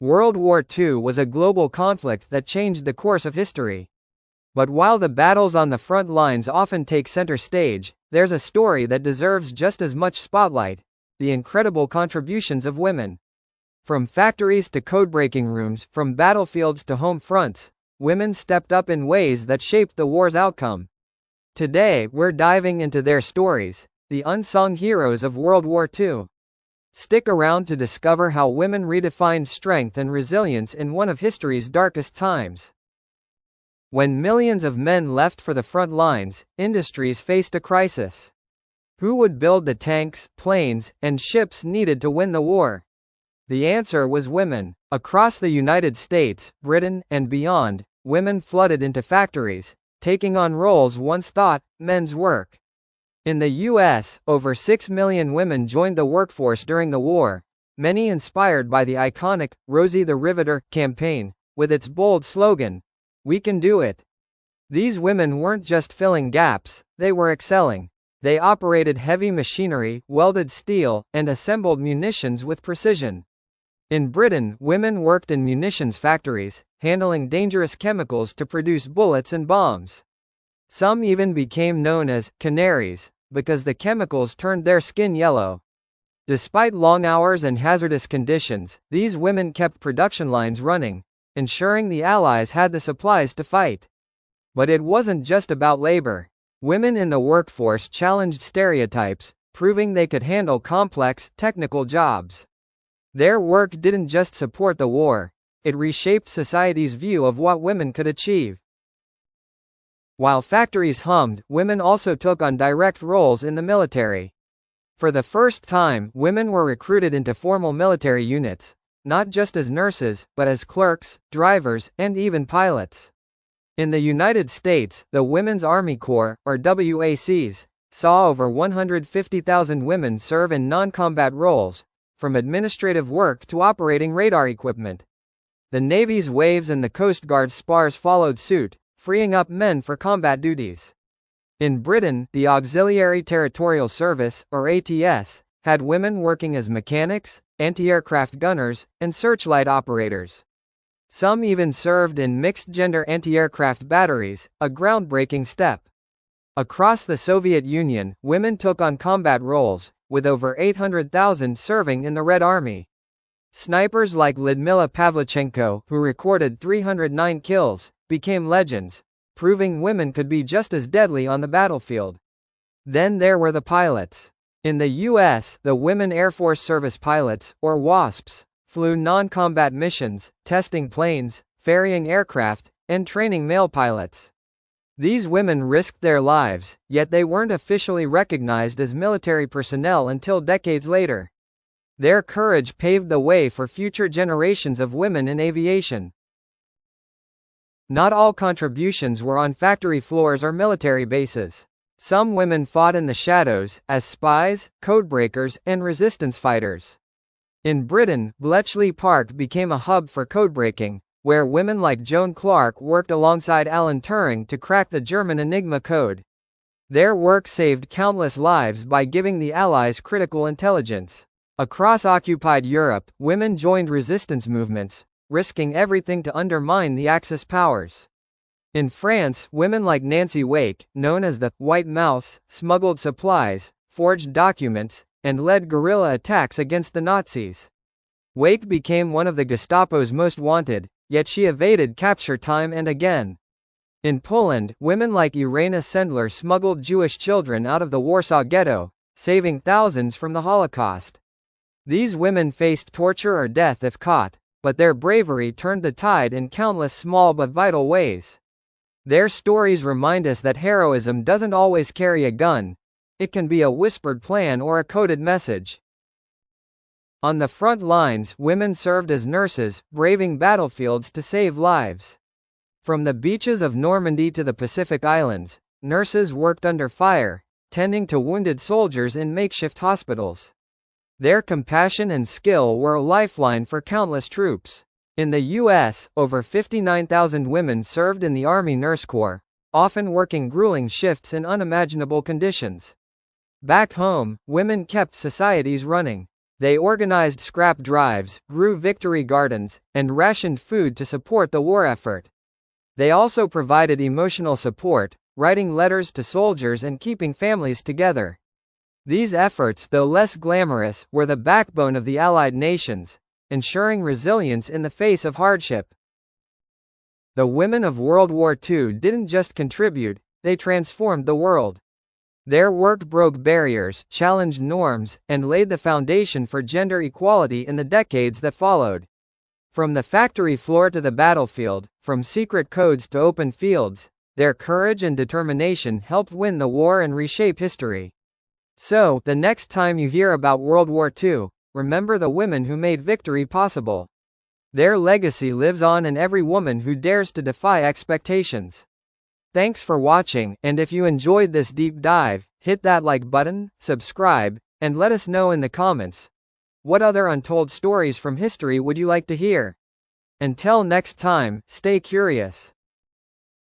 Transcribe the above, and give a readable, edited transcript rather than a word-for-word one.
World War II was a global conflict that changed the course of history. But while the battles on the front lines often take center stage, there's a story that deserves just as much spotlight: the incredible contributions of women. From factories to code-breaking rooms, from battlefields to home fronts, women stepped up in ways that shaped the war's outcome. Today, we're diving into their stories, the unsung heroes of World War II. Stick around to discover how women redefined strength and resilience in one of history's darkest times. When millions of men left for the front lines, industries faced a crisis. Who would build the tanks, planes, and ships needed to win the war? The answer was women. Across the United States, Britain, and beyond, women flooded into factories, taking on roles once thought men's work. In the U.S., over 6 million women joined the workforce during the war, many inspired by the iconic Rosie the Riveter campaign, with its bold slogan, "We can do it." These women weren't just filling gaps, they were excelling. They operated heavy machinery, welded steel, and assembled munitions with precision. In Britain, women worked in munitions factories, handling dangerous chemicals to produce bullets and bombs. Some even became known as canaries, because the chemicals turned their skin yellow. Despite long hours and hazardous conditions, these women kept production lines running, ensuring the Allies had the supplies to fight. But it wasn't just about labor. Women in the workforce challenged stereotypes, proving they could handle complex, technical jobs. Their work didn't just support the war, it reshaped society's view of what women could achieve. While factories hummed, women also took on direct roles in the military. For the first time, women were recruited into formal military units, not just as nurses, but as clerks, drivers, and even pilots. In the United States, the Women's Army Corps, or WACs, saw over 150,000 women serve in non-combat roles, from administrative work to operating radar equipment. The Navy's Waves and the Coast Guard's Spars followed suit, freeing up men for combat duties. In Britain, the Auxiliary Territorial Service, or ATS, had women working as mechanics, anti-aircraft gunners, and searchlight operators. Some even served in mixed-gender anti-aircraft batteries, a groundbreaking step. Across the Soviet Union, women took on combat roles, with over 800,000 serving in the Red Army. Snipers like Lyudmila Pavlichenko, who recorded 309 kills, became legends, proving women could be just as deadly on the battlefield. Then there were the pilots. In the U.S., the Women Air Force Service Pilots, or WASPs, flew non-combat missions, testing planes, ferrying aircraft, and training male pilots. These women risked their lives, yet they weren't officially recognized as military personnel until decades later. Their courage paved the way for future generations of women in aviation. Not all contributions were on factory floors or military bases. Some women fought in the shadows, as spies, codebreakers, and resistance fighters. In Britain, Bletchley Park became a hub for codebreaking, where women like Joan Clark worked alongside Alan Turing to crack the German Enigma code. Their work saved countless lives by giving the Allies critical intelligence. Across occupied Europe, women joined resistance movements, risking everything to undermine the Axis powers. In France, women like Nancy Wake, known as the White Mouse, smuggled supplies, forged documents, and led guerrilla attacks against the Nazis. Wake became one of the Gestapo's most wanted, yet she evaded capture time and again. In Poland, women like Irena Sendler smuggled Jewish children out of the Warsaw Ghetto, saving thousands from the Holocaust. These women faced torture or death if caught, but their bravery turned the tide in countless small but vital ways. Their stories remind us that heroism doesn't always carry a gun. It can be a whispered plan or a coded message. On the front lines, women served as nurses, braving battlefields to save lives. From the beaches of Normandy to the Pacific Islands, nurses worked under fire, tending to wounded soldiers in makeshift hospitals. Their compassion and skill were a lifeline for countless troops. In the U.S., over 59,000 women served in the Army Nurse Corps, often working grueling shifts in unimaginable conditions. Back home, women kept societies running. They organized scrap drives, grew victory gardens, and rationed food to support the war effort. They also provided emotional support, writing letters to soldiers and keeping families together. These efforts, though less glamorous, were the backbone of the Allied nations, ensuring resilience in the face of hardship. The women of World War II didn't just contribute, they transformed the world. Their work broke barriers, challenged norms, and laid the foundation for gender equality in the decades that followed. From the factory floor to the battlefield, from secret codes to open fields, their courage and determination helped win the war and reshape history. So, the next time you hear about World War II, remember the women who made victory possible. Their legacy lives on in every woman who dares to defy expectations. Thanks for watching, and if you enjoyed this deep dive, hit that like button, subscribe, and let us know in the comments. What other untold stories from history would you like to hear? Until next time, stay curious.